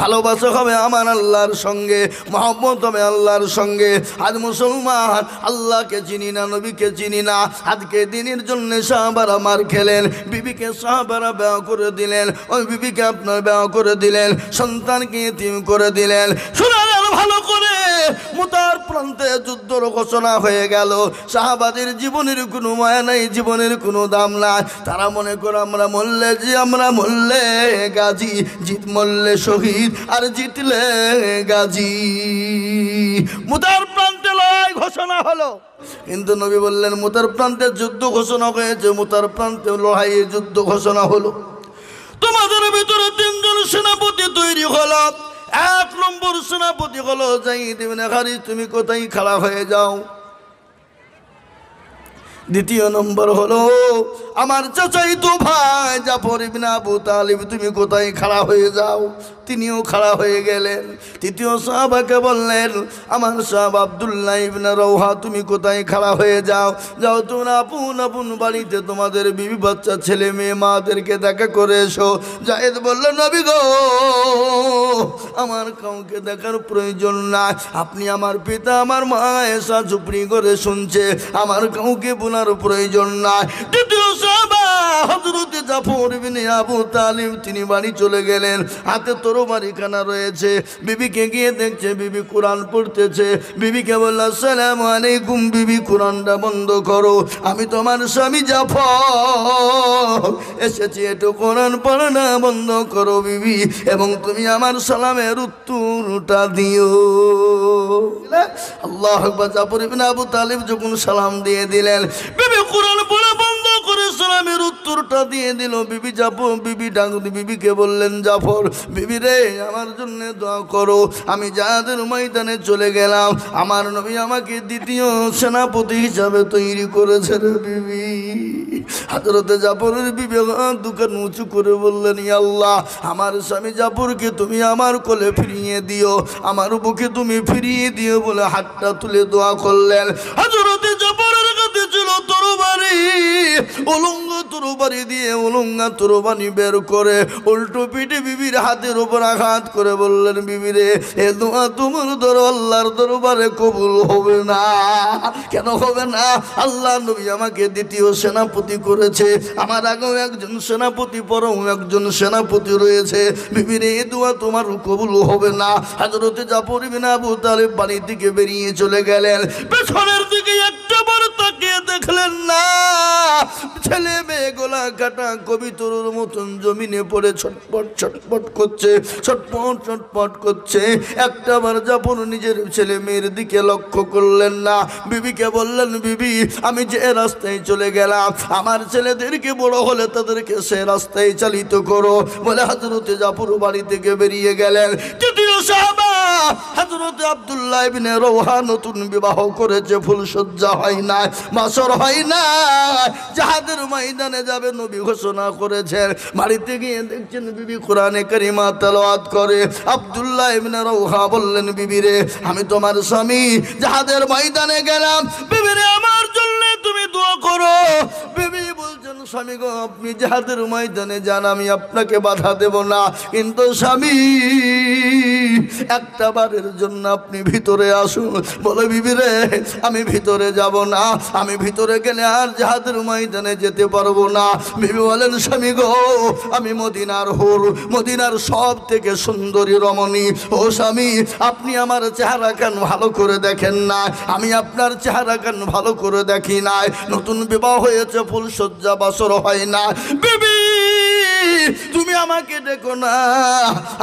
ভালোবাসা হবে আমার আল্লাহর সঙ্গে, মহব্বত হবে আল্লাহর সঙ্গে। আজ মুসলমান আল্লাহকে চিনি না, নবীকে চিনি না। আজকে দিনের জন্য সাহাবারা মার খেলেন, বিবিকে সাহাবারা বিবাহ করে দিলেন, ওই বিবিকে আপনার বিবাহ করে দিলেন, সন্তানকে ইতিম করে দিলেন। শুনালেন ভালো করে, মুতার প্রান্তে যুদ্ধর ঘোষণা হয়ে গেল। সাহাবাদের জীবনের কোনো মায়া নাই, জীবনের কোনো দাম নাই। তারা মনে করে আমরা মরলে আমরা মরলে গাজী, জিত মরলে শহীদ, আর জিতলে গাজী। মুতার প্রান্তে লড়াই ঘোষণা হলো, কিন্তু নবী বললেন মুতার প্রান্তে যুদ্ধ ঘোষণা হয়েছে, মুতার প্রান্তে লড়াইয়ের যুদ্ধ ঘোষণা হলো। তোমাদের ভিতরে তিনজন সেনাপতি তৈরি হলো। এক নম্বর সেনাপতি হলো যায়েদ ইবনে হারিস, তুমি কোথায় খাড়া হয়ে যাও। দ্বিতীয় নম্বর হলো আমার চাচাইতো ভাই জাফর ইবনে আবু তালিব, তুমি কোথায় খাড়া হয়ে যাও। তিনিও খাড়া হয়ে গেলেন। তৃতীয় সাহাবাকে বললেন আমার সাহাব আব্দুল্লাহ ইবনে রওহা, তুমি কোথায় খাড়া হয়ে যাও। যাও তোমরা আপন আপন বাড়িতে তোমাদের বিবি বাচ্চা ছেলে মেয়ে মাদেরকে দেখা করে এসো। যায়েদ বলল নবী গো, আমার কাউকে দেখার প্রয়োজন নাই। আপনি আমার পিতা আমার মা এসা চুপড়ি করে শুনছে, আমার কাউকে বোনার প্রয়োজন নাই। তৃতীয় সাহাবা হযরত জাফর ইবনে আবু তালিব, তিনি বাড়ি চলে গেলেন। হাতে তরবারিখানা রয়েছে। বিবিকে গিয়ে দেখছে বিবি কোরআন পড়তেছে। বিবিকে বলল আসসালামু আলাইকুম। বিবি কোরআনটা বন্ধ করো, আমি তোমার স্বামী জাফর এসেছি, একটু কোরআন পড়া বন্ধ করো বিবি, এবং তুমি আমার সালামের উত্তরটা দিও। আল্লাহু আকবার। জাফর ইবনে আবু তালিব যখন সালাম দিয়ে দিলেন, বিবি কোরআন পড়া বন্ধ করে সালামের উত্তরটা দিয়ে দিল। বিবি জাফর, বিবি ডাক বিবিকে বললেন জাফর, বিবি রে আমার জন্য দোয়া করো, আমি জিহাদের ময়দানে চলে গেলাম, আমার নবী আমাকে দ্বিতীয় সেনাপতি হিসাবে তৈরি করেছে রে বিবি। হযরতে জাফরের বিবি দুকান উঁচু করে বললেন ইয়া আল্লাহ, আমার স্বামী জাফরকে তুমি আমার কোলে ফিরিয়ে দিও, আমার বুকে তুমি ফিরিয়ে দিও বলে হাতটা তুলে দোয়া করলেন। হযরতে জাফরের কাছে ছিল তরবারি, উলঙ্গ তরবারি দিয়ে উলঙ্গা তরবারি বের করে উল্টো পিঠে বিবির হাতের উপর আঘাত করে বললেন বিবি রে, এ দোয়া তোমার আল্লাহর দরবারে কবুল হবে না। কেন হবে না? আল্লাহ নবী আমাকে দ্বিতীয় সেনাপতি করেছে, আমার আগেও একজন সেনাপতি, পরেও একজন সেনাপতি রয়েছে। বিবি রে, এ দোয়া তোমার কবুল হবে না। হযরতে জাফর ইবনে আবু তালিব বাড়ি থেকে বেরিয়ে চলে গেলেন। পেছনের দিকে একটা বার তাকিয়ে দেখলেন না, ছেলে মেয়ে গোলা কাটা কবিতরুর মতন জমিনে পড়ে ছটপট ছটপট করছে, ছটপট ছটপট করছে। একটা বার জাফর নিজের ছেলে মেয়ের দিকে লক্ষ্য করলেন না। বিবিকে বললেন বিবি, আমি যে রাস্তায় চলে গেলাম, আমার ছেলেদেরকে বড় হলে তাদেরকে সে রাস্তায় চালিত করো বলে হযরতে জাফর বাড়ি থেকে বেরিয়ে গেলেন। তৃতীয় সাহাবা হযরতে আব্দুল্লাহ ইবনে রওহা, নতুন বিবাহ করেছে, ফুলসজ্জা হয় না, বাসর হয় না, জিহাদের ময়দানে যাবে নবী ঘোষণা করেছেন। বাড়িতে গিয়ে দেখছেন বিবি কোরআনে কারিমা তেলাওয়াত করে। আব্দুল্লাহ ইবনে রওহা বললেন বিবি রে, আমি তোমার স্বামী জিহাদের ময়দানে গেলাম, বিবি রে আমার জন্য তুমি দোয়া করো। বিবি বলছেন স্বামী গো, আপনি জিহাদের ময়দানে যান, আমি আপনাকে বাধা দেব না, কিন্তু স্বামী একটা বারের জন্য আপনি ভিতরে আসুন। বলে বিবি রে, আমি ভিতরে যাব না, আমি ভিতরে গেলে আর জিহাদের ময়দানে যেতে পারবো না। বিবি বলেন স্বামী গো, আমি মদিনার হুর, মদিনার সব থেকে সুন্দরী রমণী, ও স্বামী আপনি আমার চেহারা কেন ভালো করে দেখেন না? আমি আপনার চেহারা কেন ভালো করে দেখি নাই? নতুন বিবাহ হয়েছে, ফুলসজ্জা বাসর হয় না। বিবি তুমি আমাকে দেখো না,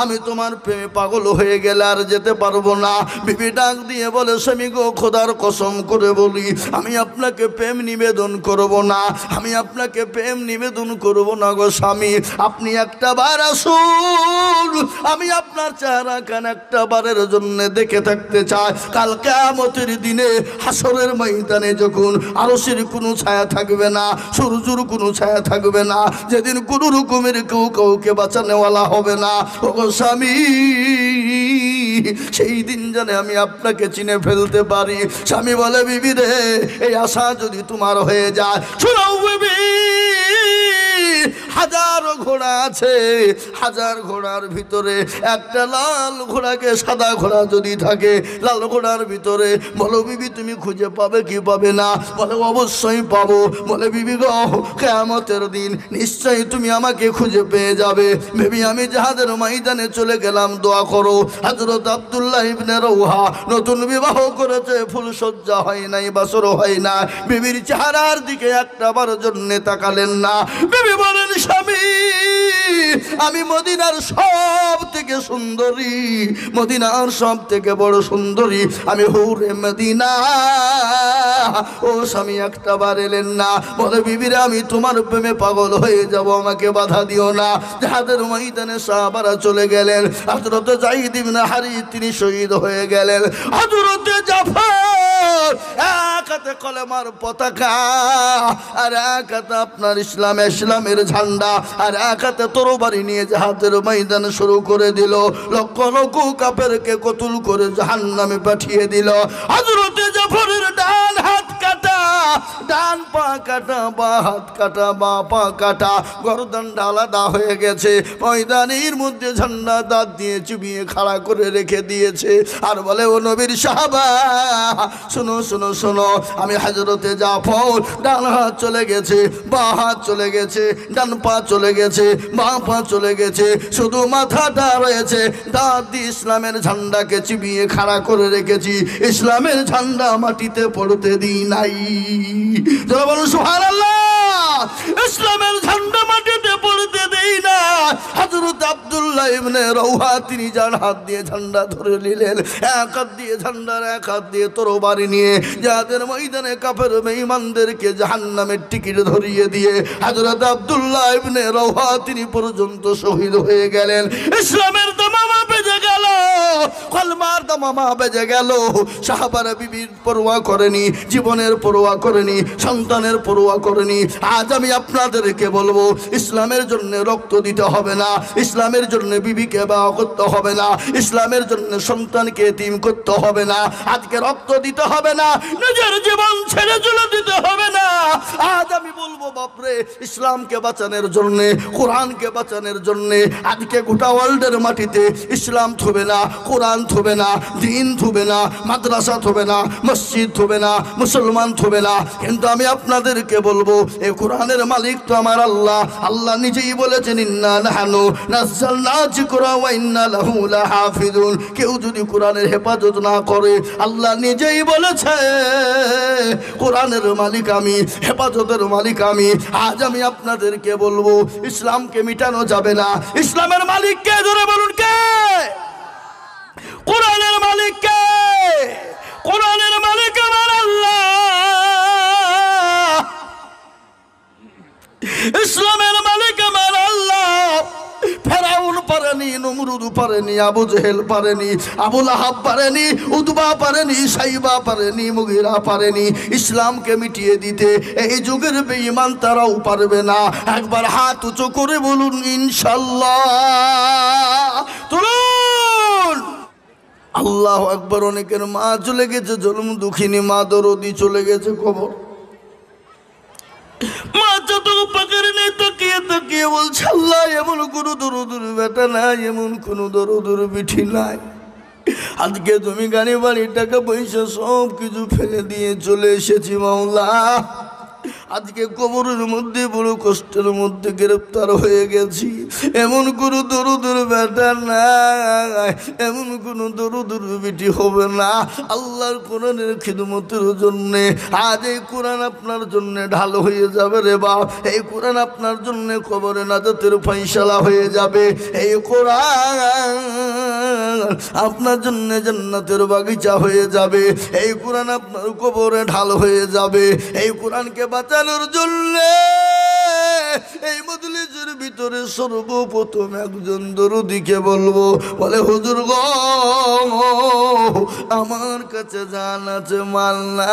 আমি তোমার প্রেমে পাগল হয়ে গেলে আর যেতে পারবো না। বিবি ডাক দিয়ে বলে স্বামী গো, খোদার কসম করে বলি, আমি আপনাকে প্রেম নিবেদন করব না, আমি আপনাকে প্রেম নিবেদন করব না গো স্বামী, আপনি একটা বার আসুন, আমি আপনার চেহারা খান একটা বারের জন্য দেখে থাকতে চাই। কাল কিয়ামতের দিনে হাসরের ময়দানে যখন আরশের কোনো ছায়া থাকবে না, সূর্যের কোনো ছায়া থাকবে না, যেদিন কোনো রকমের কেউ কাউকে বাঁচানোওয়ালা হবে না, ওগো স্বামী সেই দিন জানে আমি আপনাকে চিনে ফেলতে পারি। স্বামী বলে বিবি রে, এই আশা যদি তোমার হয়ে যায়, শোনাও বিবি, হাজারো ঘোড়া আছে, হাজার ঘোড়ার ভিতরে একটা লাল ঘোড়াকে, সাদা ঘোড়া যদি থাকে লাল ঘোড়ার ভিতরে, বলো বিবি তুমি খুঁজে পাবে কি পাবে না? বলে অবশ্যই পাবো। বলে বিবি গো, কিয়ামতের দিন নিশ্চয়ই তুমি আমাকে খুঁজে পেয়ে যাবে। বেবি আমি জিহাদের ময়দানে চলে গেলাম, দোয়া করো। হযরত আব্দুল্লাহ ইবনে রওহা নতুন বিবাহ করেছে, ফুলসজ্জা হয় নাই, বাসর হয় না, বিবির চেহারার দিকে একটাবার জন্য তাকালেন না। বিবি বলেন স্বামী, আমি মদিনার সব থেকে সুন্দরী, মদিনার সব থেকে বড় সুন্দরী, আমি হুরে মদিনা। ও স্বামী একটাবার এলেন না। বলে বিবিরে আমি তোমার প্রেমে পাগল হয়ে যাব, আমাকে বাধা দিও না। জিহাদের ময়দানে সাহাবারা চলে গেলেন। হযরত যায়েদ ইবনে হারিস তিনি শহীদ হয়ে গেলেন। হযরত জাফর এক হাতে কলেমার পতাকা, আর এক হাতে আপনার ইসলামের ঝান্ডা, আর এক হাতে তরবারি নিয়ে জিহাদের ময়দান শুরু করে দিল। লক্ষ লক্ষ কাফেরকে কতল করে জাহান্নামে পাঠিয়ে দিল। হযরত জাফরের ডান হাত কাটা, ডান পা কাটা, বা হাত কাটা, বা পা কাটা, গর্দানটা আলাদা হয়ে গেছে। ময়দানের মধ্যে ঝান্ডা দাঁত দিয়ে চুবিয়ে খাড়া করে রেখে দিয়েছে। আর বলে ও নবীর সাহাবা, শোনো শোনো শোনো, আমি হযরতে জাফর, ডান হাত চলে গেছে, বা হাত চলে গেছে, ডান পা চলে গেছে, বা পা চলে গেছে, শুধু মাথাটা রয়েছে। দাঁত দিয়ে ইসলামের ঝান্ডাকে চিবিয়ে খাড়া করে রেখেছি, ইসলামের ঝান্ডা মাটিতে পড়তে দিই নাই। যারা বলুন সুবহানাল্লাহ। ইসলামের ঝান্ডা মাটিতে পড়তে দেই না। হযরত আব্দুল্লাহ ইবনে রওহা তিনি যার হাত দিয়ে ঝান্ডা ধরে নিলেন, এক হাত দিয়ে ঝান্ডার, এক হাত দিয়ে তরবারি নিয়ে যাদের ময়দানে কাফের বেঈমানদেরকে জাহান্নামের টিকিট ধরিয়ে দিয়ে হযরত আব্দুল্লাহ ইবনে রওহা তিনি পর্যন্ত শহীদ হয়ে গেলেন। ইসলামের দামামা বেজে গেল, কলমার দামামা বেজে গেল। সাহাবারা বিবির পরোয়া করেনি, জীবনের পরোয়া করেনি, সন্তানের পরোয়া করেনি। আজ আমি আপনাদেরকে বলবো, ইসলামের জন্য রক্ত দিতে হবে না, ইসলামের জন্য বিবিকে বিবাহ করতে হবে না, ইসলামের জন্য সন্তানকে এতিম করতে হবে না, আজকে রক্ত দিতে হবে না, নিজের জীবন ছেড়ে চলে দিতে হবে না। আজ আমি বলবো বাপরে, ইসলামকে বাঁচানোর জন্য, কোরআনকে বাঁচানোর জন্য আজকে গোটা ওয়ার্ল্ডের মাটিতে ইসলাম থবে না, কোরআন থবে না, দিন থবে না, মাদ্রাসা থবে না, মসজিদ থবে না, মুসলমান থবে না। কিন্তু আমি আপনাদেরকে বলবো, এই কোরআনের মালিক তো আমার আল্লাহ। আল্লাহ নিজেই বলেছেন, ইন্না নাহনু নাযালনা যিকরা ওয়া ইন্না লাহু লাহাফিজুন। কেউ যদি কোরআনের হেফাজত না করে, আল্লাহ নিজেই বলেছে কোরআনের মালিক আমি, হেফাজতের মালিক আমি। আজ আমি আপনাদেরকে বলবো, ইসলামকে মিটানো যাবে না। ইসলামের মালিক কে? ধরে বলুন কে? কোরআনের মালিক কে? কোরআনের মালিক আমার আল্লাহ। ইসলামের মালিক আমার আল্লাহ। ফেরাউন পারেনি, নমরুদ পারেনি, আবু জেহেল পারেনি, আবু লাহাব পারেনি, উতবা পারেনি, সাইবা পারেনি, মুগিরা পারেনি ইসলামকে মিটিয়ে দিতে। এই যুগের বেঈমান তারাও পারবে না। একবার হাত উঁচু করে বলুন ইনশাআল্লাহ। তুলুন আল্লাহু আকবার। অনেকের মা চলে গেছে জন্ম দুঃখিনী মা, দরদি চলে গেছে কবর। মা যত পাকারে নেই তাকিয়ে তাকিয়ে বলছে, আল্লাহ এমন কোনো দরুদুর বেটা নাই, এমন কোনো দরুদুর বিঠি নাই। আজকে তুমি গাড়ি বাড়ি টাকা পয়সা সব কিছু ফেলে দিয়ে চলে এসেছি মাওলা। আজকে কবরের মধ্যে বড় কষ্টের মধ্যে গ্রেফতার হয়ে গেছি। এমন কোনো দরুদুর বেটা নাই, এমন কোনো দরুদুর বিটি হবে না আল্লাহর কোরআনের খিদমতের জন্যে। আজ এই কোরআন আপনার জন্য ঢাল হয়ে যাবে রে বাপ। এই কোরআন আপনার জন্য কবরে নাজাতের ফয়সালা হয়ে যাবে। এই কোরআন আপনার জন্য জান্নাতের বাগিচা হয়ে যাবে। এই কোরআন আপনার কবরে ঢাল হয়ে যাবে। এই কোরআনকে বাঁচানোর জন্য এই মজলিসের ভিতরে সর্বপ্রথম একজন দরদিকে বলবো, বলে হুজুর গো, আমার কাছে জান আছে মাল না,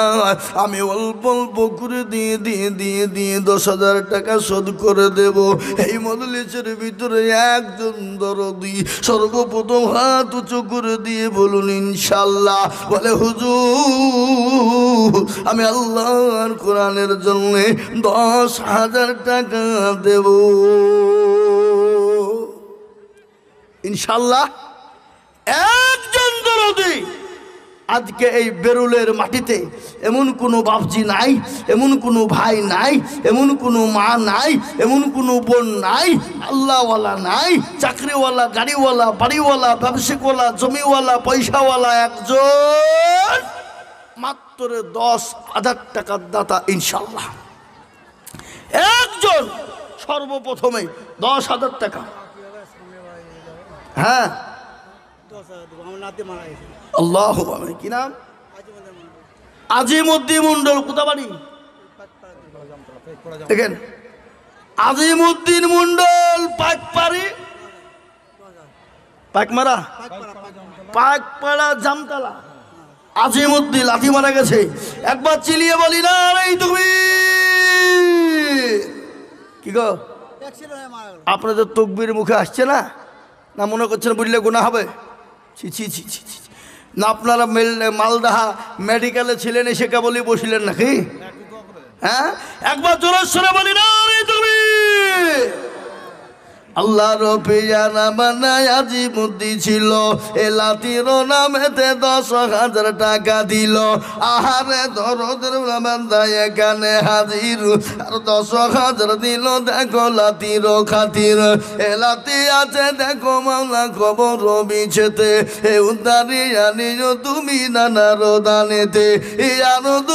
আমি অল্প অল্প করে দিয়ে 10,000 টাকা শোধ করে দেব। এই মজলিসের ভিতরে একজন দরদি সর্বপ্রথম হাত উঁচু করে দিয়ে বলুন ইনশাআল্লাহ। বলে হুজুর, আমি আল্লাহর কোরআনের জন্য 10,000 টাকা টাকা দেব ইনশাল্লাহ। একজন দরদি আজকে এই বেরুলের মাটিতে এমন কোনো বাপজি নাই, এমন কোনো ভাই নাই, এমন কোনো মা নাই, এমন কোনো বোন নাই, আল্লাহওয়ালা নাই, চাকরিওয়ালা, গাড়িওয়ালা, বাড়িওয়ালা, ব্যবসায়িকওয়ালা, জমিওয়ালা, পয়সাওয়ালা একজন মাত্র 10,000 টাকার দাতা ইনশাল্লাহ। একজন সর্বপ্রথমে 10,000 টাকা। হ্যাঁ আল্লাহু আকবার। কি নাম? আজিমউদ্দিন মন্ডল। কোথায় বাড়ি? দেখেন আজিমউদ্দিন মন্ডল, পাকপাড়ি, পাকমারা, পাকপাড়া, জামতলা। আজিমউদ্দিন লাথি মারা গেছে। একবার চিলিয়ে বলি না এই তুমি কি গো? আপনাদের তকবীর মুখে আসছে না? না মনে করছেন বললে গুনাহ হবে? ছি ছি ছি ছি ছি। না আপনারা মালদাহা মেডিকেলে ছিলেন, এসে কেবলই বসিলেন নাকি? হ্যাঁ একবার জোরে সরে বলি না তুমি। আল্লাহর পিয়ারা বানায় আজিমউদ্দিন ছিল, এ লাতির নামেতে 10,000 টাকা দিল। আহারে দরদের বান্দায় এখানে হাজির, আর 10,000 দিল। দেখো লাতির খাতির, এ লাতি আছে দেখো মাওলা খবর বিছেতে, এ উদ্ধারি আনিও তুমি নানার দানেতে। এ আনন্দ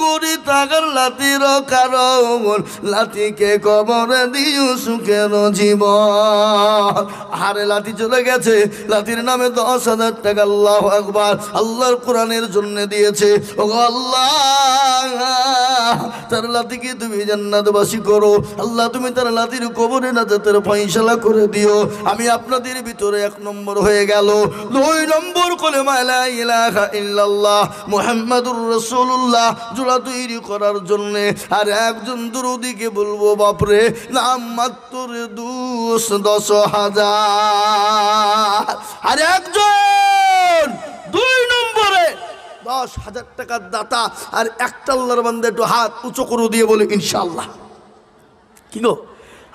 করি টাকার লাতির কারণ, লাতিকে কবরে দিও সুখের জীবন। আরে লাঠি চলে গেছে, লাঠির নামে 10,000 টাকা। আল্লাহু আকবার। আল্লাহর কোরআনের জন্য দিয়েছে। ও আল্লাহ তার লাঠিকে তুমি জান্নাতবাসী করো। আল্লাহ তুমি তার লাঠির কবরে নাজাতের ফয়সালা করে দিও। আমি আপনাদের ভিতরে 1 নম্বর হয়ে গেল। 2 নম্বর কলেমা লা ইলাহা ইল্লাল্লাহ মুহাম্মাদুর রাসূলুল্লাহ জোড়া তৈরি করার জন্য। আর একজন দরুদিকে বলবো বাপরে নাম মাত্র 10,000। আর একজন 2 নম্বরে 10,000 টাকার দাতা। আর একটা আল্লাহর বান্দা একটু হাত উঁচু করে দিয়ে বলে ইনশাআল্লাহ। কি গো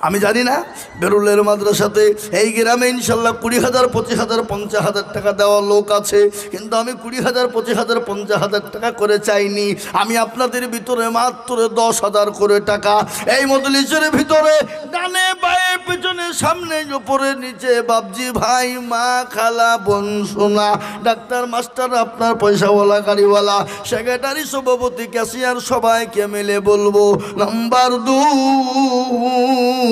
আমি জানি না বেরুলের মাদ্রাসাতে এই গ্রামে ইনশাল্লাহ 20,000, 25,000, 50,000 টাকা দেওয়ার লোক আছে, কিন্তু আমি 20,000, 25,000, 50,000 টাকা করে চাইনি। আমি আপনাদের ভিতরে মাত্র 10,000 করে টাকা এই মজলিসের ভিতরে ডানে বায়ে পিছনে সামনে উপরে নিচে বাপজি ভাই মা খালা বোন সোনা ডাক্তার মাস্টার আপনার পয়সাওয়ালা গাড়িওয়ালা সেক্রেটারি সভাপতি ক্যাশিয়ার সবাইকে মিলে বলবো নাম্বার 2 10,000।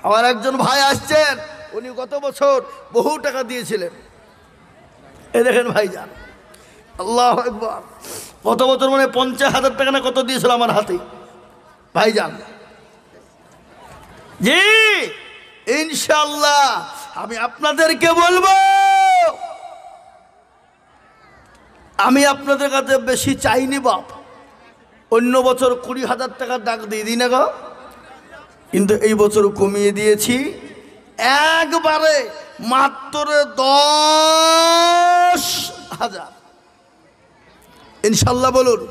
আমার একজন ভাই আসছেন, উনি গত বছর বহু টাকা দিয়েছিলেন। এই দেখেন ভাইজান আল্লাহু আকবার। গত বছর মানে 50,000 টাকা না কত দিয়েছিল আমার হাতে ভাইজান। জি ইনশাআল্লাহ আমি আপনাদেরকে বলবো, আমি আপনাদের কাছে বেশি চাইনি বাপ। অন্য বছর 20,000 টাকা ডাক দিয়ে দিই না গো, কিন্তু এই বছর কমিয়ে দিয়েছি একবারে মাত্র 10,000 ইনশাল্লাহ। বলুন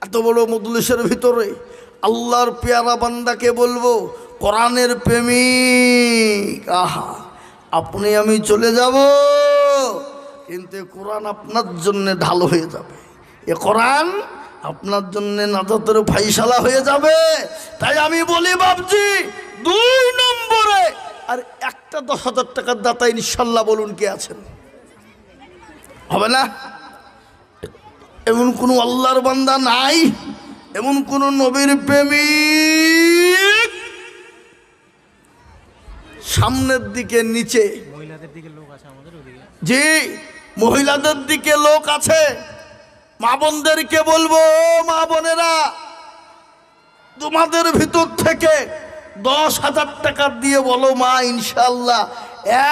এত বড় মজলিসের ভিতরে আল্লাহর পেয়ারা বান্দাকে বলবো কোরআনের প্রেমিক, আহা আপনি আমি চলে যাব, কিন্তু কোরআন আপনার জন্য ঢাল হয়ে যাবে। এ কোরআন আপনার জন্য নাজাতের ফাইসালা হয়ে যাবে। তাই আমি বলি বাপজি 2 নম্বরে আর একটা 10,000 টাকার দাতা ইনশাল্লাহ। বলুন কে আছেন? হবে না? এমন কোনো আল্লাহর বান্দা নাই, এমন কোন নবীর প্রেমিক সামনের দিকে নিচে মহিলাদের দিকে লোক আছে আমাদের ওদিকে। জি মহিলাদের দিকে লোক আছে। মা বোনদেরকে বলবো মা বোনেরা তোমাদের ভিতর থেকে 10,000 টাকা দিয়ে বলো মা ইনশাআল্লাহ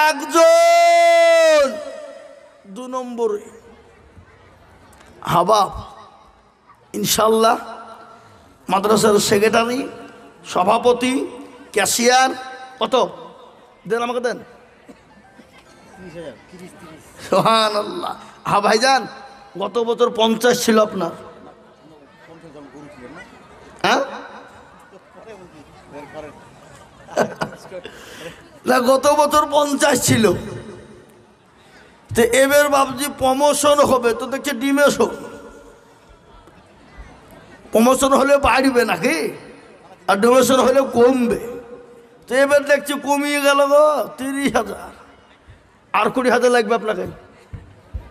একজন 2 নম্বরে হাবাব ইনশাআল্লাহ মাদ্রাসার সেক্রেটারি সভাপতি ক্যাশিয়ার কত দেন আমাকে দেন সুবহানাল্লাহ। হ্যাঁ ভাইজান গত বছর 50 ছিল আপনার, হ্যাঁ না গত বছর 50 ছিল। তো এবার ভাবছি প্রমোশন হবে, তো দেখছে ডিমেশন। প্রমোশন হলে বাড়বে নাকি, আর ডিমেশন হলে কমবে। তো এবার দেখছি কমিয়ে গেল গো 30,000, আর 20,000 লাগবে আপনাকে,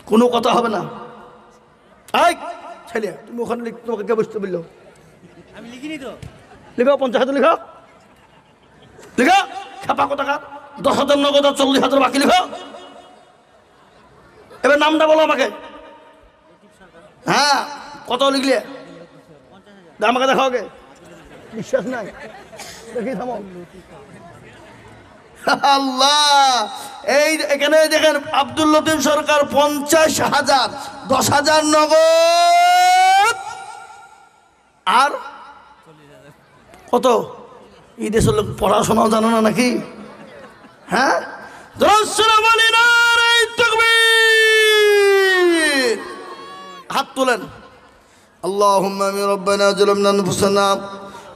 কোনো কথা হবে না। এই ছেলে তুমি ওখানে তোমাকে কে বসতে বললো? আমি লিখিনি তো। লিখো 50,000 লিখো, লিখো ছাপা কত টাকা, 10,000 নগদ, 40,000 বাকি লিখো। এবার নামটা বলো আমাকে। হ্যাঁ কত লিখলে? আমাকে দেখাও গে, বিশ্বাস নাই দেখি থামো। আল্লাহ, এই এখানে দেখেন আব্দুল লতিফ সরকার 50,000, 10,000 নগদ আর কত? এই দেশের লোক পড়াশোনাও জানো না নাকি? হ্যাঁ হাত তোলেন। আল্লাহুম্মা আমিন। রব্বানা যালামনা আনফুসানা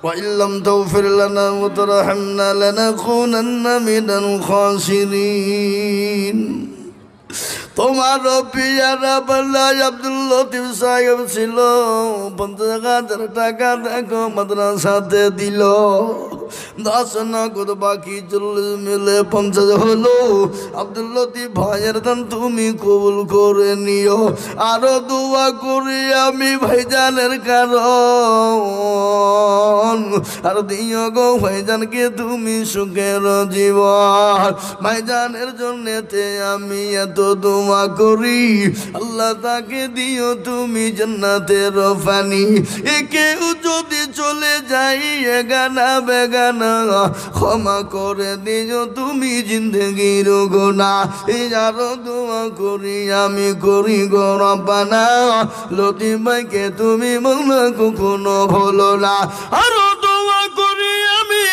ওয়া ইল্লাম তাগফির লানা ওয়া তারহামনা লানাকুনান্না মিনাল খাসিরিন। তোমার পিয়ারা বাল্লাহ আব্দুল লতিফ সাহেব ছিল, 50,000 টাকা দেখো মাদ্রাসাতে দিল, 10 নগদ বাকি 40 মিলে 50 হলো। আব্দুল লতিফ ভাইয়ের দান তুমি কবুল করে নিও, আরো দোয়া করি আমি ভাইজানের কারণ, আর দিও গো ভাইজানকে তুমি সুখের জীবন। ভাইজানের জন্যতে আমি এত দোয়া করি, আল্লাহ তাকে দিও তুমি জান্নাতের পানি। কেউ যদি চলে যাই এগানা বেগানা, ক্ষমা করে দিও তুমি জিন্দগির গুনাহ। আরো দোয়া করি আমি করি গো রব্বানা, লতিফ ভাইকে তুমি মনে কখনো ভুলো না। আরো দোয়া করি আমি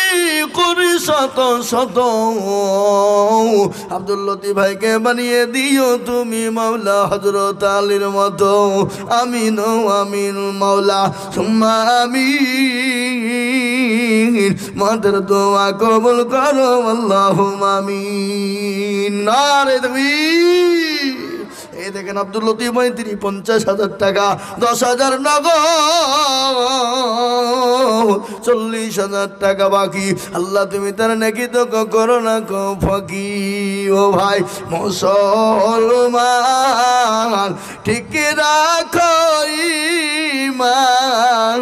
করি শত শত, আব্দুল লতিফ ভাইকে বানিয়ে দিও তুমি মাওলা হযরত আলীর মতো। আমিন আমিন মাওলা সুম্মা আমিন। মাদের দোয়া কবুল করো আল্লাহুম্মা আমিন। নারে তাকবীর। এই দেখেন আব্দুল লতিফ ভাই তিনি 50,000 টাকা, 10,000 নগদ, 40,000 টাকা বাকি। আল্লাহ তুমি তার নাকি তো করো না কো ফাঁকি। ও ভাই মুসলমান ঠিক রাখো ঈমান,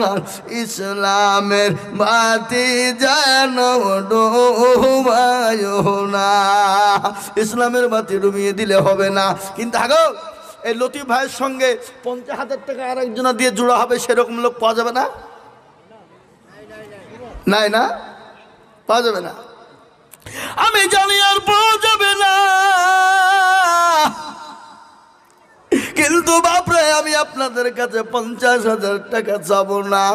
ইসলামের বাতি যেন ডুবায়ো না। ইসলামের বাতি ডুবিয়ে দিলে হবে না, কিন্তু আগো এই লতিফ ভাইয়ের সঙ্গে 50,000 টাকা আর একজনা দিয়ে জোড়া হবে, সেরকম লোক পাওয়া যাবে না? নাই না, পাওয়া যাবে না। আমি জানি আর পাওয়া যাবে না, কিন্তু বাপরে আমি আপনাদের কাছে 50,000 টাকা চাবো না,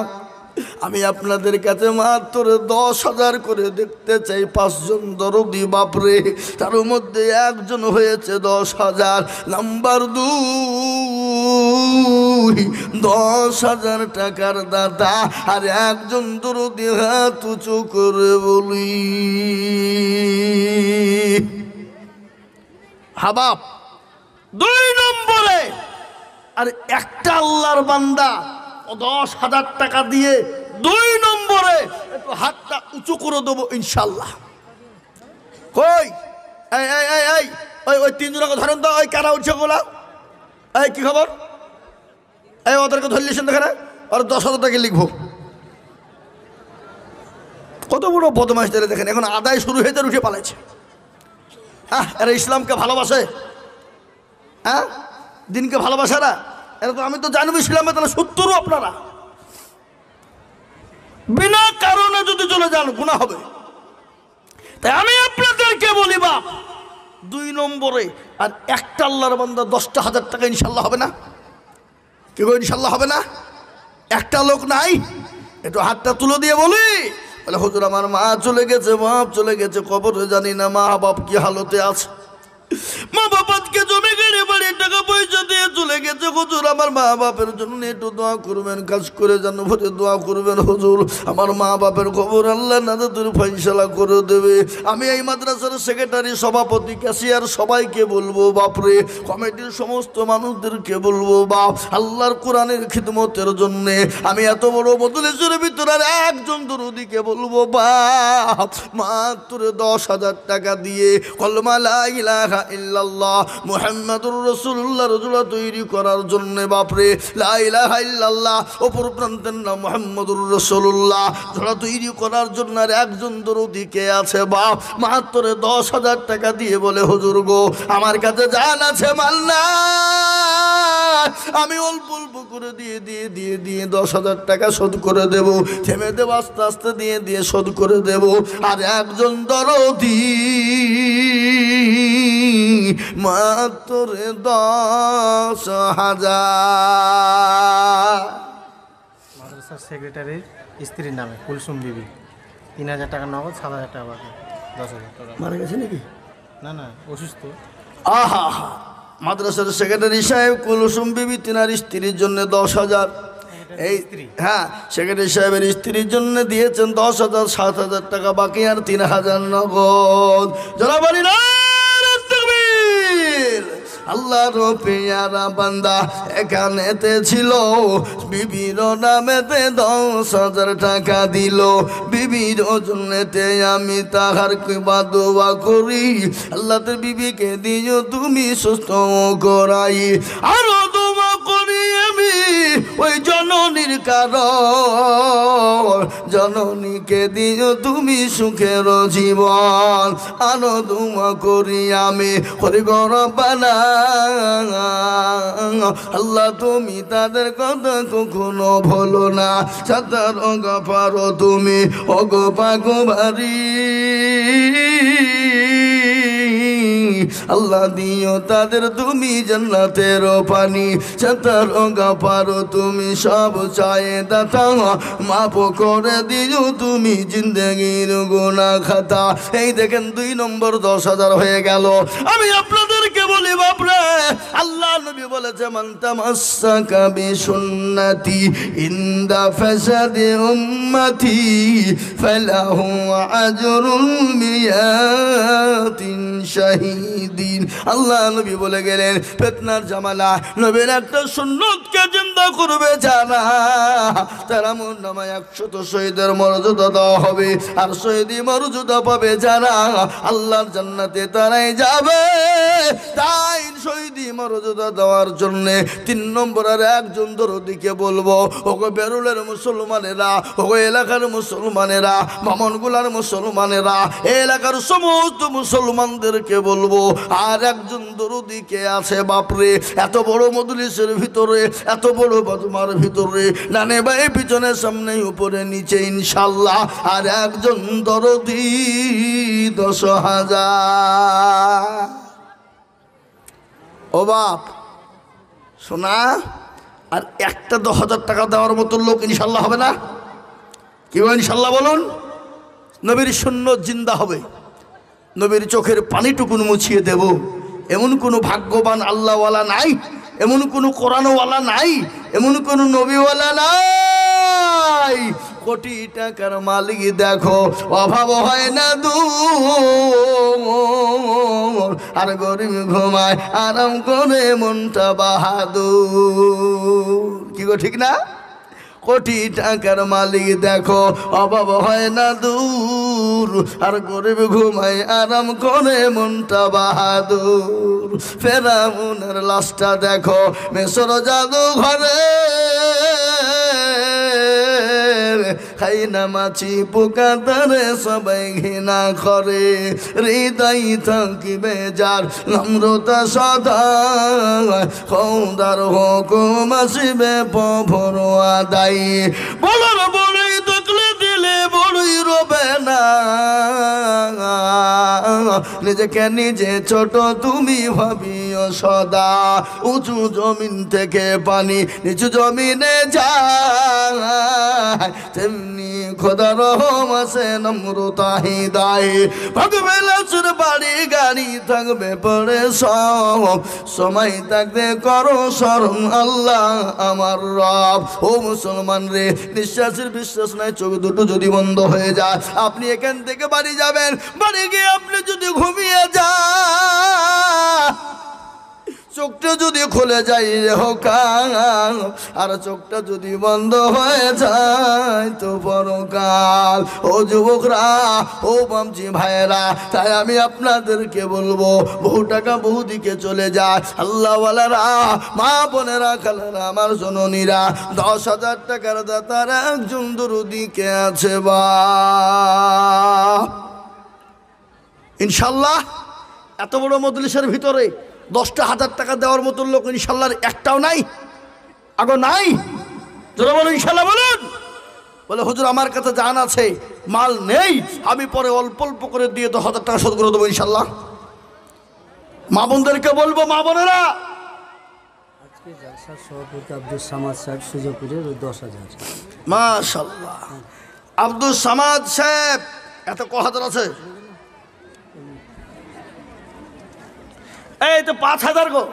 আমি আপনাদের কাছে মাত্র 10,000 করে দেখতে চাই। 5 জন দরদি বাপরে, তার মধ্যে একজন হয়েছে 10,000। নাম্বার 2, 10,000 টাকার দাদা, আর একজন দরদি হাত উঁচু করে বলি হাবাব। 2 নম্বরে আর একটা আল্লাহর বান্দা 10,000 টাকা দিয়ে 2 নম্বরে একটু হাতটা উঁচু করে দেবো ইনশাল্লাহ। কই এই এই এই এই ওই ওই 3 জনকে ধরেন তো, ওই কারা উঠছে গোলা, এই কি খবর? এই ওদেরকে ধরলিছেন দেখেন, আর 10,000 টাকা লিখবো। কত বড় বদমাইশ দেখেন, এখন আদায় শুরু হয়েছে, উঠে পালাইছে। হ্যাঁ, এরা ইসলামকে ভালোবাসে, হ্যাঁ দিনকে ভালোবাসে না। এরা তো আমি তো জানবো ইসলামে তাহলে 70 আপনারা বিনা কারণে যদি চলে যান গুনাহ হবে। তাই আমি আপনাদেরকে বলি বাপ, 2 নম্বরে আর একটা আল্লাহর বান্দা 10,000 টাকা ইনশাল্লাহ হবে না? কেউ ইনশাল্লাহ হবে না? একটা লোক নাই, একটু হাতটা তুলে দিয়ে বলি, বলে হুজুর আমার মা চলে গেছে, বাপ চলে গেছে, কবরে জানি না মা বাপ কি হালতে আছে। মা বাবাকে জমি গেড়ে বাড়ি টাকা পয়সা দিয়ে চলে গেছে হুজুর, আমার মা বাপের জন্য একটু দোয়া করবেন, কাজ করে যেন ভরে দোয়া করবেন হুজুর। আমার মা বাপের খবর আল্লাহ নাজাতের ফয়সালা করে দেবে। আমি এই মাদ্রাসার সেক্রেটারি, সভাপতি, ক্যাশিয়ার সবাইকে বলবো বাপরে, কমিটির সমস্ত মানুষদেরকে বলবো বাপ, আল্লাহর কোরআনের খিদমতের জন্যে আমি এত বড় মজলিসের ভিতরে আর একজন দরুদিকে বলবো বাপ, মাত্র 10,000 টাকা দিয়ে কলমা লা ইলাহা ইল্লাল্লাহ মুহাম্মাদুর রাসূলুল্লাহ রজুলা তৈরি করার জন্য বাপরে, লা ইলাহা ইল্লাল্লাহ অপর প্রান্তের নাম মুহাম্মাদুর রাসূলুল্লাহ জোড়া তৈরি করার জন্য আর একজন দরুদিকে আছে বাপ, মাত্র 10,000 টাকা দিয়ে বলে হুজুর গো আমার কাছে জান আছে মাল না, আমি অল্প অল্প করে দিয়ে 10,000 টাকা শোধ করে দেব, থেমে দেব, আস্তে আস্তে দিয়ে শোধ করে দেব। আর একজন দরদি মাত্র 10,000। মাদ্রাসার সেক্রেটারির স্ত্রীর নামে কুলসুম বিবি, 3,000 টাকা নগদ, 7,000 টাকা বাকি, 10,000 টাকা। মারা গেছে নাকি? না না, অসুস্থ। আহা হা, মাদ্রাসার সেক্রেটারি সাহেব কুলসুম বিবি তিনার স্ত্রীর জন্য 10,000, এই হ্যাঁ সেক্রেটারি সাহেবের স্ত্রীর জন্য দিয়েছেন 10,000, 7,000 টাকা বাকি আর 3,000 নগদ। যারা বলি না আল্লাহর পেয়ারা বান্দা এখানেতে ছিল, বিবির নামেতে 10,000 টাকা দিল, বিবির জন্যতে আমি তাহার কিবা দোয়া করি, আল্লাহর বিবিকে দিও তুমি সুস্থ করাই, আরো দোয়া করি আমি ওই জননীর কারণ, জননীকে দিও তুমি সুখের জীবন, আরো দোয়া করি আমি হরি গরবানা, আল্লাহ তুমি তাদের কথা কখনো ভুলো না, সাতার গফারো তুমি ওগো পাগবারি, আল্লাহ দিও তাদের তুমি জান্নাতের পানি, সাতার গফারো তুমি সব চায়ে দাতা, মাফ করে দিও তুমি জিন্দেগির গুনাহ খাতা। এই দেখেন 2 নম্বর 10,000 হয়ে গেল। আমি আপনাদেরকে বলি বাপরে, আল্লাহ নবী বলেছে মান তামাসসাকা বিসুন্নতি ইনদা ফাসাদি উম্মতি ফালাহু আজরুন মিয়াতিন শাহীদিন। আল্লাহ নবী বলে গেলেন ফিতনার জামালা নবীর একটা সুন্নতকে জিন্দা করবে যারা, তারা মোর নামায় 100 শহীদের মর্যাদা দেওয়া হবে, আর শহীদি মর্যাদা পাবে যারা, আল্লাহর জান্নাতে তারাই যাবে। তাই শহীদি মর্যাদা দেওয়ার জন্য 3 নম্বর আর একজন দরদিকে বলবো, ওগো বেরুলের মুসলমানেরা, ওগো এলাকার মুসলমানেরা, মামনগুলার মুসলমানেরা, এলাকার সমস্ত মুসলমানদেরকে বলবো, আর একজন দরদিকে আছে বাপরে, এত বড় মজলিসের ভিতরে, এত বড় বাজমার ভিতরে, ডানে বায়ে পিছনে সামনে উপরে নিচে ইনশাল্লাহ, আর একজন দরদি 10,000। ও বাপ শোনা, আর একটা 10,000 টাকা দেওয়ার মতো লোক ইনশাল্লাহ হবে না? কি ইনশাল্লাহ বলুন? নবীর সুন্নত জিন্দা হবে, নবীর চোখের পানিটুকুন মুছিয়ে দেব, এমন কোনো ভাগ্যবান আল্লাহওয়ালা নাই, এমন কোনো কোরআনওয়ালা নাই, এমন কোনো নবীওয়ালা নাই। কোটি টাকার মালিক দেখো অভাব হয় না দূর, আর গরিব ঘুমায় আরাম করে মনটা বাহাদুর। কি গো ঠিক না? কোটি টাকার মালিক দেখো অভাব হয় না দূর, আর গরিব ঘুমায় আরাম করে মনটা বাহাদুর। ফেরাউনের লাশটা দেখো মিশর জাদু ঘরে, খাই না মাছি পোকা তারে সবাই ঘৃণা করে, হৃদয় থাকিবে যার নম্রতা সদা, খোদার হুকুম আসিবে প্রভুর আদায়। বলার বড়ই দেখলে দিলে বড়ই রবে না, নিজেকে নিজে ছোট তুমি ভাবিও সদা, উঁচু জমিন থেকে পানি নিচু জমিনে যায়, তেমনি খোদা রহম আছে নম্রতা হৃদয়ে ভাগবে লাশের বাড়ি গাড়ি থাকবে পরে সব সময় থাকতে করো স্মরণ আল্লাহ আমার রব। ও মুসলমান রে, নিঃশ্বাসের বিশ্বাস নাই, চোখ দুটো যদি বন্ধ হয়ে যায়, আপনি এখান থেকে বাড়ি যাবেন, বাড়ি গিয়ে আপনি যদি ঘুমিয়ে যান, চোখটা যদি খুলে যায় ইহকাল, আর চোখটা যদি বন্ধ হয়ে যায় তো পরকাল। ও যুবকরা, ও বামজি ভাইয়েরা, তাই আমি আপনাদেরকে বলবো, বহু টাকা বহু দিকে চলে যায়। আল্লাহওয়ালারা, মা বোনেরা, খালারা, আমার জননীরা, 10,000 টাকার দাতার একজন দরুদিকে আছে বা ইনশাল্লাহ। এত বড় মজলিসের ভিতরে 10,000 টাকা দেওয়ার মতো লোক ইনশাল্লাহ একটাও নাই, আগো নাই। যারা বলুন ইনশাল্লাহ বলুন। বলে হুজুর আমার কাছে জান আছে, মাল নেই, আমি পরে অল্প অল্প করে দিয়ে 10,000 টাকা শোধ করে দেবো ইনশাল্লাহ। মা বোনদেরকে বলবো, মা বোনেরা, আজকে জালসার সভাপতি আব্দুল সামাদ সাহেব সুজপুরের 10,000। মাশাআল্লাহ। আব্দুল সামাদ সাহেব এত ক হাজার আছে? এই তো 5,000 গো।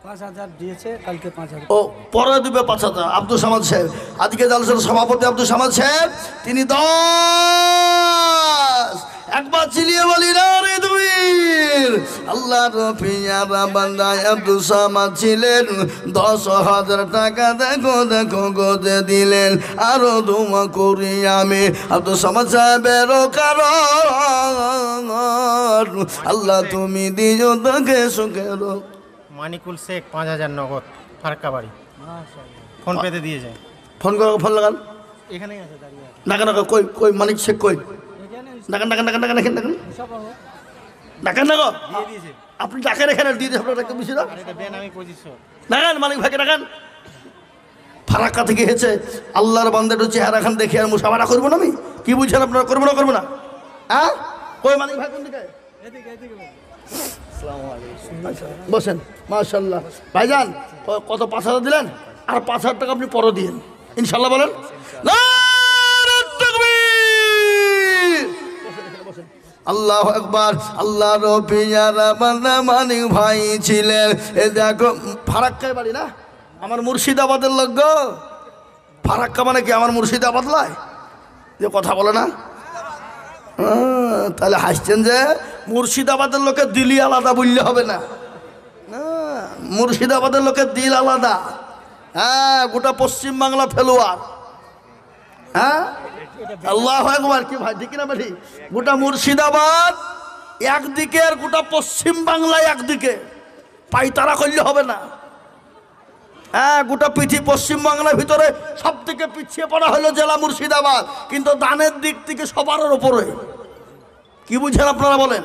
5,000 দিয়েছে, কালকে 5,000। ও পরে দিবে 5,000। আব্দুল সামাদ সাহেব, আজকে জালসার সভাপতি আব্দুল সামাদ সাহেব, তিনি 10। একবার চিলিয়ে বলি না রে তুমি। আল্লাহর পিয়ারা বান্দা আব্দুল সামাদ ছিলেন, 10,000 টাকা দেখো দেখো গোদে দিলেন। আরো দোয়া করি আমি আব্দুল সামাদ সাহেবের কারণ, আল্লাহ তুমি দিও তোকে সুখের। মানিকুল শেখ 5,000 নগদ, ফারাক্কা বাড়ি, ফোন পেতে দিয়ে যায়। ফোন করো, ফোন লাগান। এখানেই আছে, দাঁড়িয়ে আছে। ডাকা ডাকা, কই কই মানিক শেখ কই? ডাকান ডাকান ডাকান ডাকান ডাকান ডাকান ডাকো। দিয়ে দিয়েছে। আপনি ডাকেন এখানে দিয়ে দিয়ে আপনার একটা বিষয় আর এটা বেনামি 2500। ডাকান, মানিক ভাইকে ডাকান। ফারাক্কা থেকে হেছে আল্লাহর বান্দাটার চেহারা খান দেখে আর মুসাফারা করবো না আমি? কি বুঝছেন আপনারা? করবো না করবো না? হ্যাঁ, কই মানিক ভাই কোন দিকে? বসেন। মাশাআল্লাহ ভাইজান, কত 5,000 দিলেন? আর 5,000 টাকা আপনি পরে দিন ইনশাল্লাহ। বলেন নারে তাকবীর, আল্লাহু আকবার। আল্লাহর পিয়ারা বান্দা মানিক ভাই ছিলেন। এই দেখো ফারাক্কায় বাড়ি না, আমার মুর্শিদাবাদের লোক গো। ফারাক্কা মানে কি আমার মুর্শিদাবাদ লয়? যে কথা বলে না, তাহলে হাসছেন যে মুর্শিদাবাদের লোকের দিলই আলাদা বললে হবে না। মুর্শিদাবাদের লোকের দিল আলাদা। হ্যাঁ, গোটা পশ্চিম বাংলা ফেলোয়ার। হ্যাঁ, আল্লাহু আকবার। কি ভাই, ঠিক না ভাই? গোটা মুর্শিদাবাদ একদিকে আর গোটা পশ্চিম বাংলায় একদিকে, পাইতারা করলে হবে না। হ্যাঁ, গোটা পশ্চিম বাংলার ভিতরে সব থেকে পিছিয়ে পড়া হলো জেলা মুর্শিদাবাদ, কিন্তু দানের দিক থেকে সবার ওপরে। কি বুঝছেন আপনারা বলেন?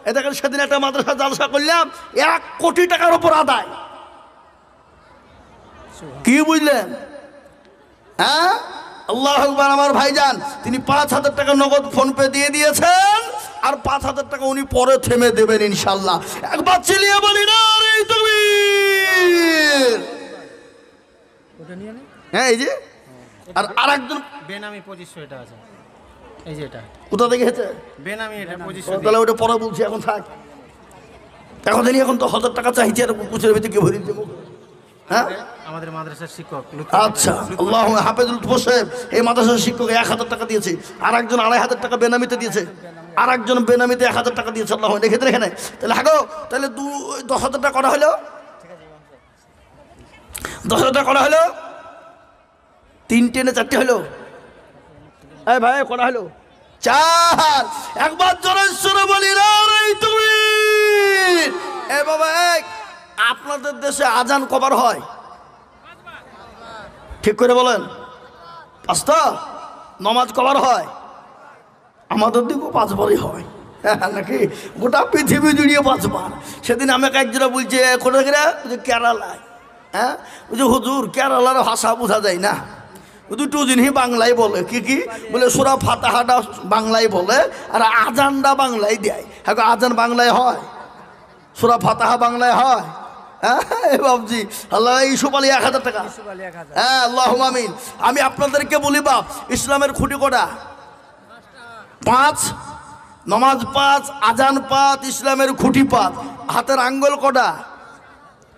এ দেখেন, সেদিন একটা মাদ্রাসা জালসা করলাম, 1 কোটি টাকার ওপর আদায়। কি বুঝলেন? হ্যাঁ, আল্লাহু আকবার। আমার ভাইজান তিনি 5,000 টাকা নগদ ফোন পে দিয়ে দিয়েছেন, আর 5,000 টাকা উনি পরে থেমে দেবেন ইনশাল্লাহ। একবার চিলিয়ে বলি না রে তাকবীর। হ্যাঁ, এই যে আর একজন বেনামি 2500 এটা আছে। এই যে এটা কোথা থেকে হেঁচে বেনামি, এটা 2500। তাহলে ওটা পরে বলছি, এখন থাক। এখন জানি, এখন তো 1,000 টাকা চাইছে, আর কুচের ভিতরে কে ভরে দেবো? হ্যাঁ, আমাদের মাদ্রাসার শিক্ষক। আচ্ছা, আল্লাহ হাফেজুল হোসেন এই মাদ্রাসার শিক্ষক 1,000 টাকা দিয়েছে, আর একজন 2,500 টাকা বেনামিতে দিয়েছে, আর একজন বেনামিতে 1,000 টাকা দিয়েছে। আল্লাহ দেখে এখানে তাহলে হাগো, তাহলে 10,000 টাকা করা হলো, 10,000 টাকা করা হলো, 3টে না 4টে হলো? এই ভাই করা হলো 4। একবার জোরে সুরে বলি না রে তুমি। এ বাবা, আপনাদের দেশে আজান কবার হয়? ঠিক করে বলেন। 5টা। নমাজ কবার হয়? আমাদের দিকেও 5 বারই হয় নাকি? গোটা পৃথিবী জুড়িয়ে 5 বার। সেদিন আমাকে একজনে বলছে কোথায় গেলে, কেরালায়। হ্যাঁ, ওই যে হুজুর কেরালার ভাষা বোঝা যায় না, দুটো জিনিস বাংলায় বলে। কি কি বলে? সূরা ফাতিহাটা বাংলায় বলে, আর আজানটা বাংলায় দেয়। হ্যাঁ, আজান বাংলায় হয়, সূরা ফাতিহা বাংলায় হয়। হ্যাঁ বাবজি, আল্লাহ ইউসুফ আলী 1000 টাকা। হ্যাঁ আল্লাহ আমিন। আমি আপনাদেরকে বলি বাপ, ইসলামের খুঁটি কটা? 5। নমাজ 5, আজান 5, ইসলামের খুঁটি 5। হাতের আঙ্গুল কটা?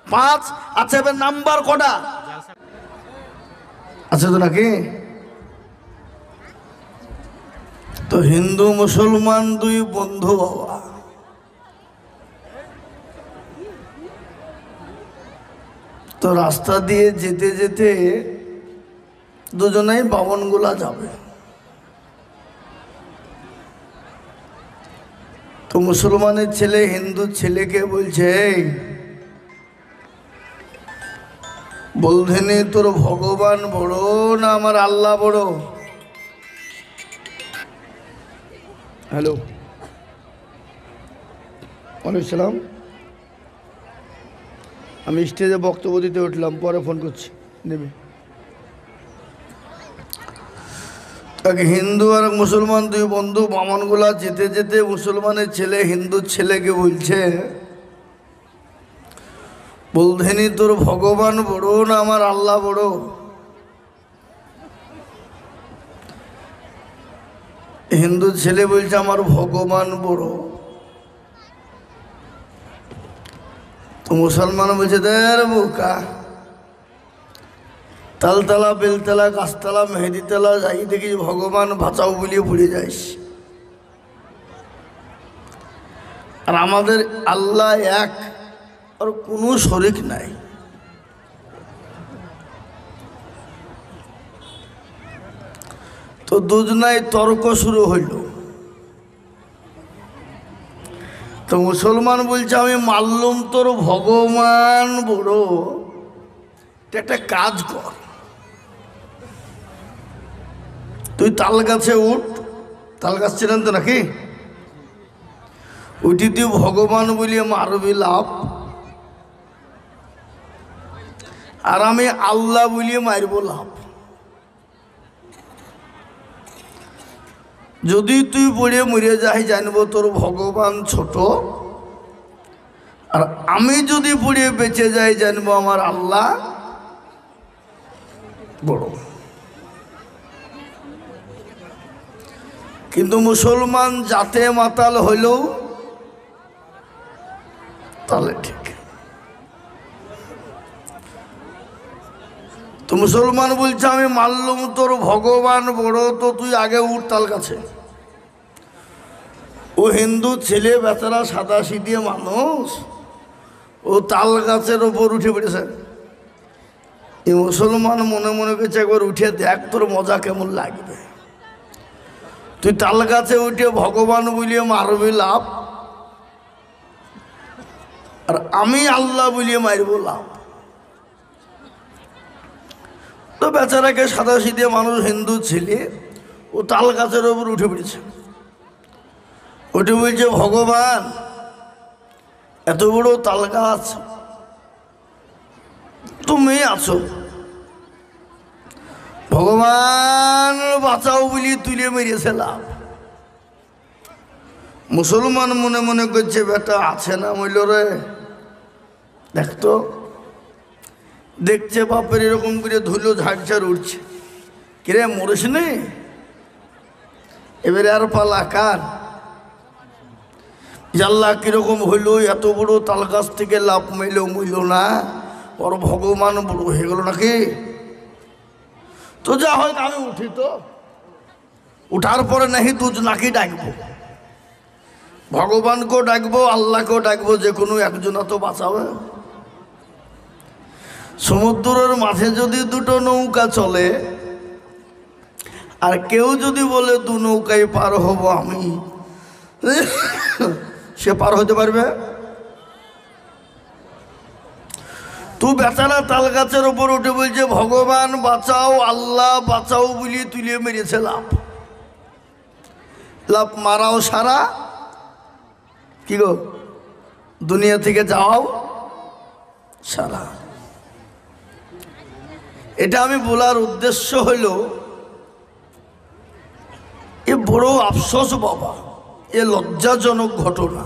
5। আচ্ছা এবার নাম্বার কটা আছে তো নাকি? তো হিন্দু মুসলমান 2 বন্ধু বাবা। তো রাস্তা দিয়ে যেতে যেতে দুজনেই বামনগোলা যাবে। তো মুসলমানের ছেলে হিন্দু ছেলেকে বলছে, এই বলধেনি তোর ভগবান বড় না আমার আল্লাহ বড়? হ্যালো, ওয়ালাইকুম সালাম। আমি স্টেজে বক্তব্য দিতে উঠলাম, পরে ফোন করছি, নেবে। তাকে হিন্দু আর মুসলমান 2 বন্ধু বামনগোলা যেতে যেতে মুসলমানের ছেলে হিন্দুর ছেলেকে বলছে, বলধেনি তোর ভগবান বড় না আমার আল্লাহ বড়? হিন্দু ছেলে বলছে আমার ভগবান বড়। তো মুসলমান বলছে, দের বোকা, তালতলা বেলতলা গাছতলা মেহেদিতলা যাই দেখি ভগবান বাঁচাও বলিয়ে পড়ে যাইস। আর আমাদের আল্লাহ এক, আর কোনো শরিক নাই। তো দুজনায় তর্ক শুরু হইল। তো মুসলমান বলছে, আমি মানলুম তোর ভগবান বড়, একটা কাজ কর, তুই তাল গাছে উঠ। তাল গাছ ছিলেন তো নাকি? উঠি তুই ভগবান বলিয়ে মারবি লাভ, আর আমি আল্লাহ বলিয়ে মারব লাভ। যদি তুই পড়ে মরে যাই জানবো তোর ভগবান ছোট, আর আমি যদি পড়ে বেঁচে যাই জানবো আমার আল্লাহ বড়। কিন্তু মুসলমান জাতে মাতাল হইলেও তাহলে ঠিক। তো মুসলমান বলছে, আমি মানলুম তোর ভগবান বড়, তো তুই আগে উঠ তাল গাছে। ও হিন্দু ছেলে বেচারা সাদা সিধে মানুষ, ও তাল গাছের ওপর উঠে পড়েছে। এই মুসলমান মনে মনে করছে, একবার উঠে দেখ তোর মজা কেমন লাগবে। তুই তাল গাছে উঠে ভগবান বলিয়ে মারবি লাভ, আর আমি আল্লাহ বলিয়ে মারব লাভ। তো বেচারাকে সাদা সিধে মানুষ হিন্দু ছেলে, ও তাল গাছের ওপর উঠে পড়েছে। উঠে বলছে, ভগবান এত বড় তাল গাছ, তুমি আছো, ভগবান বাঁচাও বলি তুলে মেরেছে লাভ। মুসলমান মনে মনে করছে, বেটা আছে না মইল রে, দেখতো। দেখছে বাপের এরকম করে ধুলো ঝাড়ঝাড় উঠছে, কিরে মরিস নে, এবারে আর পালা কার? জাল্লা কিরকম হইল, এত বড় তাল গাছ থেকে লাভ মইল না, ওর ভগবান বড় হয়ে গেল নাকি? তো যা হয় আমি উঠি। তো উঠার পরে নাকি নাকি ডাকবো, ভগবানকেও ডাকবো আল্লাহকেও ডাকবো, যে কোনো একজন তো বাঁচাবে। সমুদ্রের মাঝে যদি 2টো নৌকা চলে, আর কেউ যদি বলে 2 নৌকায় পার হব আমি, সে পার হতে পারবে? তুই বেচারা তাল গাছের ওপর উঠে বলছে, ভগবান বাঁচাও আল্লাহ বাঁচাও বলি তুলে মেরেছে লাভ। লাভ মারাও সারা, কি গো দুনিয়া থেকে যাও সারা। এটা আমি বলার উদ্দেশ্য হইল, এ বড় আফসোস বাবা, এ লজ্জাজনক ঘটনা।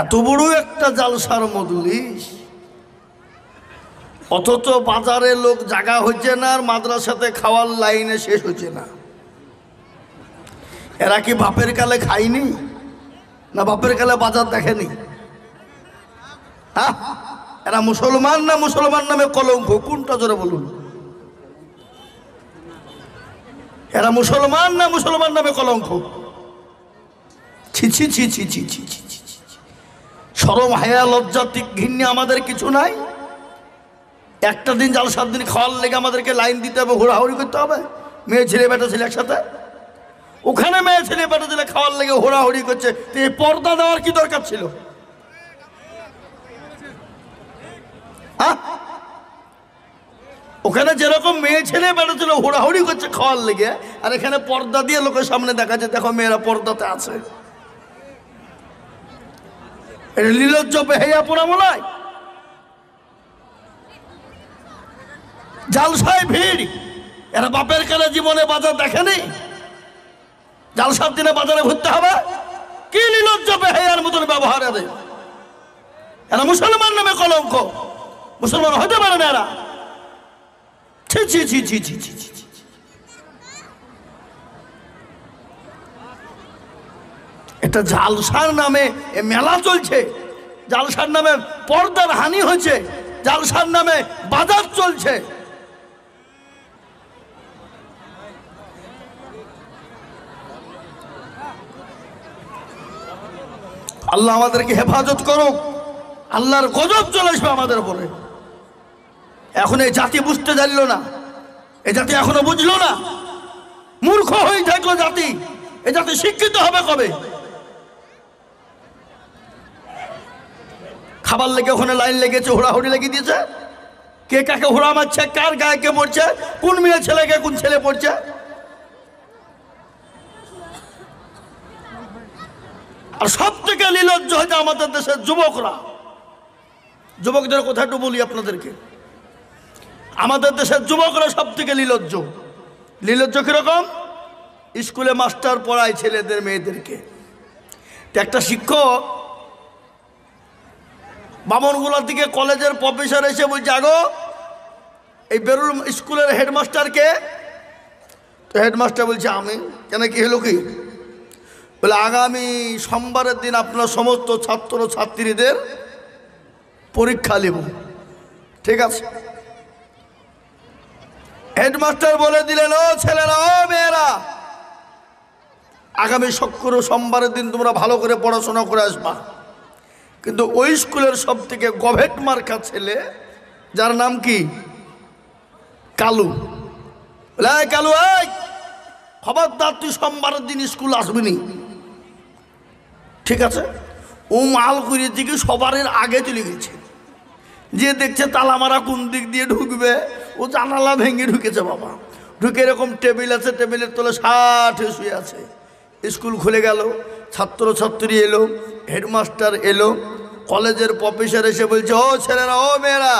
এত বড় একটা জালসার মজলিস, অথচ বাজারে লোক জাগা হচ্ছে না, আর মাদ্রাসাতে খাওয়ার লাইনে শেষ হচ্ছে না। এরা কি বাপের কালে খায়নি, না বাপের কালে বাজার দেখেনি? হ্যাঁ, এরা মুসলমান না মুসলমান নামে কলঙ্ক? কোনটা জোরে বলুন? এরা মুসলমান না মুসলমান নামে কলঙ্ক? ছি ছি ছি ছি ছি ছি ছি ছি। শরম হায়া লজ্জা ঘৃণা আমাদের কিছু নাই? একটা দিন জালসার দিন খাওয়ার লেগে আমাদেরকে লাইন দিতে হবে, হোড়াহুড়ি করতে হবে? মেয়ে ছেলে বেটা ছেলে একসাথে, ওখানে মেয়ে ছেলে বেটা ছেলে খাওয়ার লেগে হোড়াহুড়ি করছে, তো এই পর্দা দেওয়ার কি দরকার ছিল? ওখানে যেরকম মেয়ে ছেলে বেটা ছেলে হোড়াহুড়ি করছে খাওয়ার লেগে, আর এখানে পর্দা দিয়ে লোকের সামনে দেখাচ্ছে দেখো মেয়েরা পর্দাতে আছে। এটা নির্লজ্জ বেহাইয়া পোড়া মনে হয়। জালসায় ভিড়, এরা বাপের কালে জীবনে বাজার দেখেনি? জালসার দিনে বাজারে ঘুরতে হবে? কি নির্লজ্জ বেহাইয়ার মতন ব্যবহার এদের। এরা মুসলমান নামে কলঙ্ক, মুসলমান হতে পারে না এরা। ছি ছি ছি ছি ছি ছি ছি। এটা জালসার নামে এ মেলা চলছে, জালসার নামে পর্দার হানি হয়েছে, জালসার নামে বাজার চলছে। আল্লাহ আমাদেরকে হেফাজত করুক, আল্লাহর গজব চলে আসবে আমাদের উপরে। এখন এই জাতি বুঝতে জানল না, এই জাতি এখনো বুঝলো না, মূর্খ হয়ে থাকলো জাতি। এই জাতি শিক্ষিত হবে কবে? খাবার লেগে ওখানে লাইন লেগেছে, হোড়াহুড়ি লেগে দিয়েছে, কে কাকে হোড়া মারছে, কার গায়ে কে পড়ছে, কোন মেয়ে ছেলেকে কোন ছেলে পড়ছে। আর সব থেকে নির্লজ্জ হয়েছে আমাদের দেশের যুবকরা। যুবকদের কথা একটু বলি আপনাদেরকে, আমাদের দেশের যুবকরা সব থেকে নির্লজ্জ। নির্লজ্জ কিরকম? স্কুলে মাস্টার পড়ায় ছেলেদের মেয়েদেরকে, একটা শিক্ষক বামনগুলার দিকে কলেজের প্রফেসর এসে বলছে আগো এই বেরুল স্কুলের হেডমাস্টারকে? তো হেডমাস্টার বলছে আমি। কেন, কি হলো কি? বলে আগামী সোমবারের দিন আপনার সমস্ত ছাত্র ছাত্রীদের পরীক্ষা নেব। ঠিক আছে। হেডমাস্টার বলে দিলেন ও ছেলেরা ও মেয়েরা, আগামী সোমবারের দিন তোমরা ভালো করে পড়াশোনা করে আসবা। কিন্তু ওই স্কুলের সব থেকে গভেট মার্কা ছেলে, যার নাম কি কালু, বলে কালু এই খবরদার তুই সোমবারের দিন স্কুল আসবি নি। ঠিক আছে। ও মাল করে দিকে সবার আগে চলে গেছে, যে দেখছে তালা মারা কোন দিক দিয়ে ঢুকবে, ও জানালা ভেঙে ঢুকেছে বাবা। ঢুকে এরকম টেবিল আছে, টেবিলের তলে 60 শুয়ে আছে। স্কুল খুলে গেল, ছাত্র ছাত্রী এলো, হেডমাস্টার এলো, কলেজের প্রফেসর এসে বলছে ও ছেলেরা ও মেয়েরা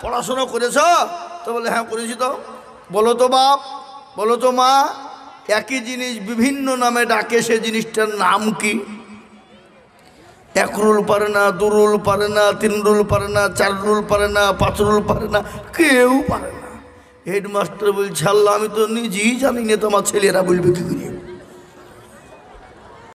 পড়াশোনা করেছ? তো বলে হ্যাঁ করেছি। তো বলো তো বাপ, বলো তো মা, একই জিনিস বিভিন্ন নামে ডাকে, সে জিনিসটার নাম কি? 1 রুল পারে না, 2 রুল পারে না, 3 রুল পারে না, 4 রুল পারে না, 5 রুল পারে না, কেউ পারে না। হেডমাস্টার বলছে আল্লাহ আমি তো নিজেই জানি না, তোমার ছেলেরা বলবে কি করে?